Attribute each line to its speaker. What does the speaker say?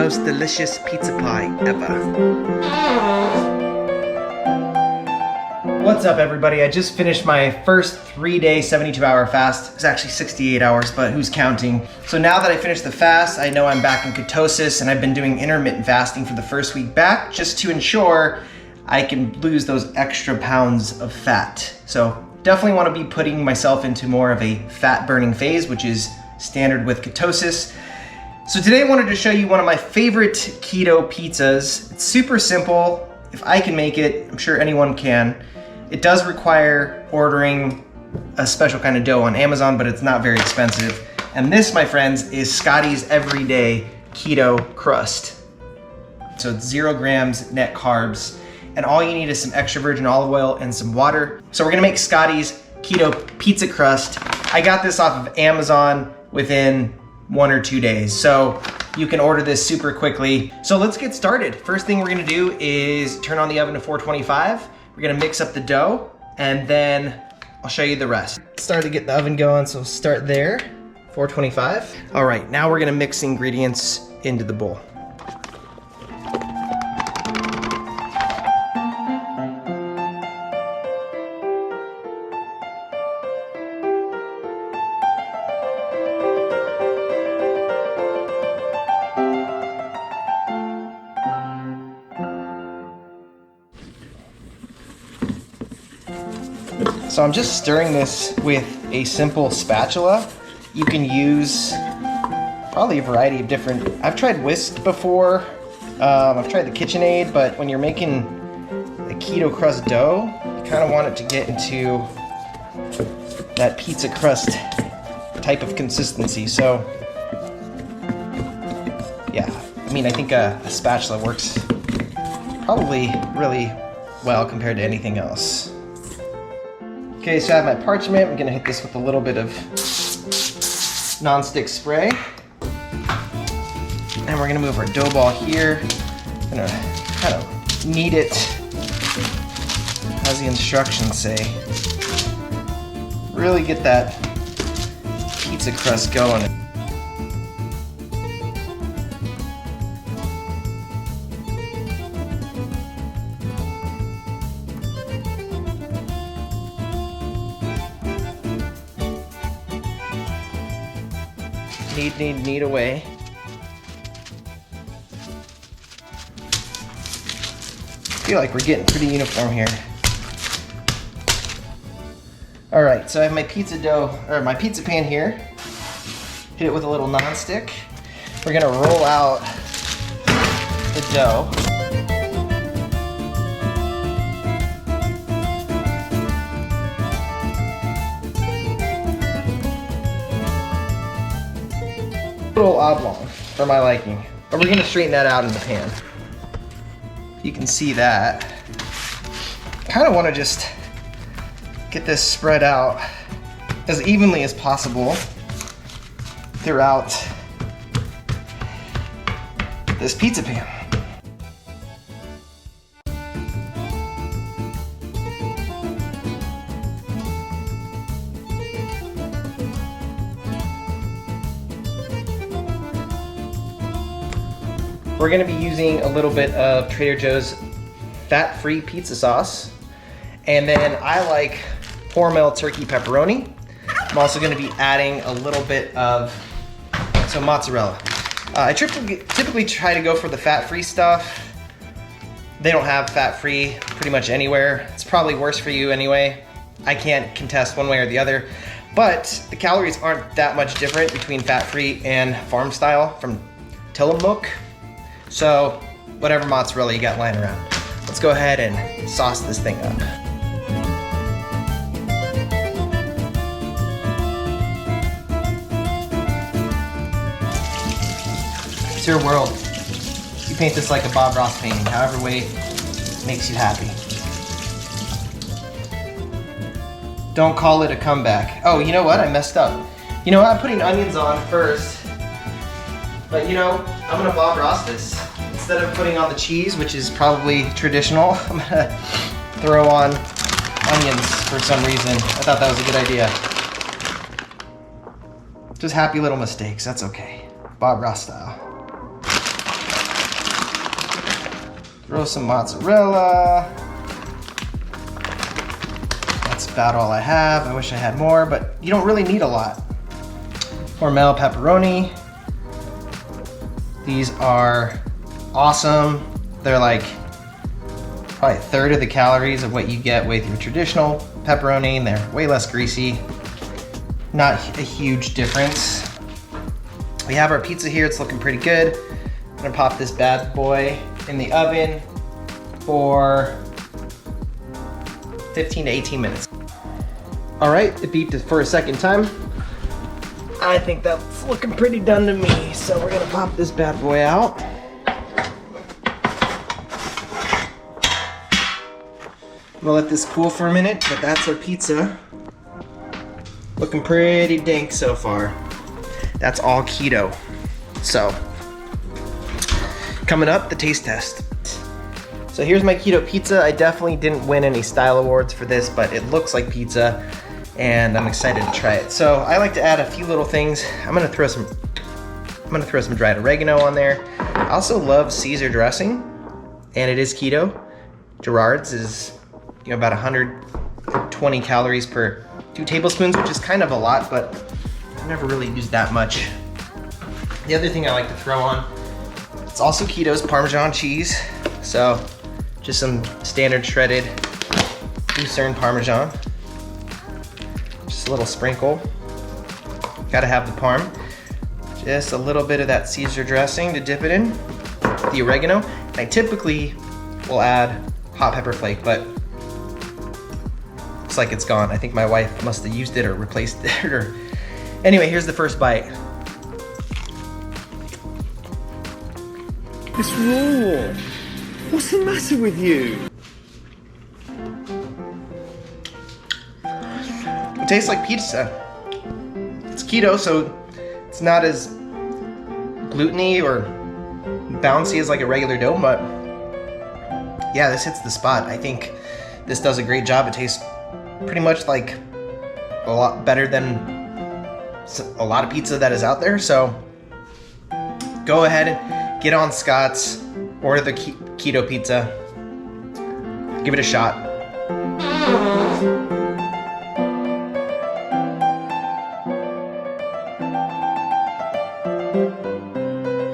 Speaker 1: most delicious pizza pie ever. What's up, everybody? I just finished my first 3-day 72-hour fast. It's actually 68 hours, but who's counting? So now that I finished the fast, I know I'm back in ketosis, and I've been doing intermittent fasting for the first week back just to ensure I can lose those extra pounds of fat. So definitely want to be putting myself into more of a fat burning phase, which is standard with ketosis. So today I wanted to show you one of my favorite keto pizzas. It's super simple. If I can make it, I'm sure anyone can. It does require ordering a special kind of dough on Amazon, but it's not very expensive. And this, my friends, is Scotty's Everyday Keto Crust. So it's 0 grams net carbs. And all you need is some extra virgin olive oil and some water. So we're gonna make Scotty's Keto Pizza Crust. I got this off of Amazon within 1 or 2 days. So you can order this super quickly. So let's get started. First thing we're gonna do is turn on the oven to 425. We're gonna mix up the dough, and then I'll show you the rest. Start to get the oven going, so start there, 425. All right, now we're gonna mix ingredients into the bowl. So I'm just stirring this with a simple spatula. You can use probably a variety of different, I've tried whisk before, I've tried the KitchenAid, but when you're making a keto crust dough, you kind of want it to get into that pizza crust type of consistency. So yeah, I mean, I think a spatula works probably really well compared to anything else. Okay, so I have my parchment. I'm gonna hit this with a little bit of non-stick spray. And we're gonna move our dough ball here. I'm gonna kind of knead it as the instructions say. Really get that pizza crust going. Knead away. I feel like we're getting pretty uniform here. All right, so I have my pizza dough, or my pizza pan here. Hit it with a little nonstick. We're gonna roll out the dough. Little oblong for my liking, but we're gonna straighten that out in the pan. You can see that. Kind of want to just get this spread out as evenly as possible throughout this pizza pan. We're gonna be using a little bit of Trader Joe's fat-free pizza sauce. And then I like Hormel turkey pepperoni. I'm also gonna be adding a little bit of mozzarella. I typically try to go for the fat-free stuff. They don't have fat-free pretty much anywhere. It's probably worse for you anyway. I can't contest one way or the other. But the calories aren't that much different between fat-free and farm style from Tillamook. So whatever mozzarella you got lying around. Let's go ahead and sauce this thing up. It's your world. You paint this like a Bob Ross painting, however way makes you happy. Don't call it a comeback. Oh, you know what? I messed up. You know what? I'm putting onions on first. But you know, I'm gonna Bob Ross this. Instead of putting on the cheese, which is probably traditional, I'm gonna throw on onions for some reason. I thought that was a good idea. Just happy little mistakes, that's okay. Bob Ross style. Throw some mozzarella. That's about all I have. I wish I had more, but you don't really need a lot. Hormel pepperoni. These are awesome. They're like probably a third of the calories of what you get with your traditional pepperoni, and they're way less greasy. Not a huge difference. We have our pizza here. It's looking pretty good. I'm gonna pop this bad boy in the oven for 15 to 18 minutes. All right, it beeped for a second time. I think that's looking pretty done to me. So we're gonna pop this bad boy out. We'll let this cool for a minute, but that's our pizza. Looking pretty dank so far. That's all keto. So, coming up, the taste test. So here's my keto pizza. I definitely didn't win any style awards for this, but it looks like pizza, and I'm excited to try it. So I like to add a few little things. I'm gonna throw some dried oregano on there. I also love Caesar dressing, and it is keto. Gerard's is about 120 calories per 2 tablespoons, which is kind of a lot, but I've never really used that much. The other thing I like to throw on, it's also keto, is Parmesan cheese. So just some standard shredded Lucerne Parmesan. Just a little sprinkle. Gotta have the parm. Just a little bit of that Caesar dressing to dip it in. The oregano. I typically will add hot pepper flake, but looks like it's gone. I think my wife must have used it or replaced it. Or anyway, here's the first bite.
Speaker 2: It's raw. What's the matter with you?
Speaker 1: It tastes like pizza. It's keto, so it's not as gluten-y or bouncy as like a regular dough, but yeah, this hits the spot. I think this does a great job. It tastes pretty much like a lot better than a lot of pizza that is out there. So go ahead and get on Scott's, order the keto pizza, give it a shot.